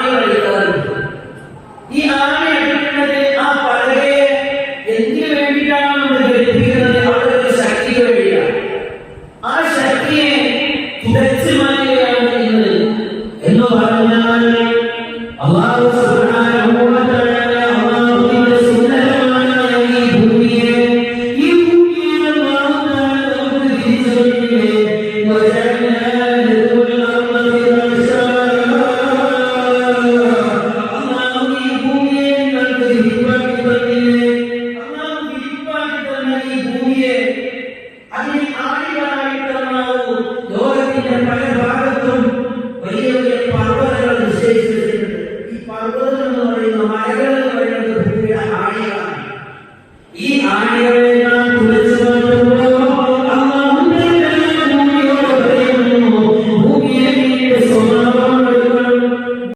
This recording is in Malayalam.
ആണികൾ അടിക്കാറുണ്ട്. ഈ ആണി അടിക്കുന്നത് ആ പലകയെ എന്തിനു വേണ്ടിയിട്ടാണ് നമ്മൾ ഘടിപ്പിക്കുന്നത്? അവിടെ ഒരു ശക്തിക്ക് വേണ്ടിയാണ്. ആ ശക്തിയെ തുടച്ചു മാറ്റുകയാണ് ചെയ്യുന്നത് എന്ന് പറഞ്ഞാൽ അല്ലാഹു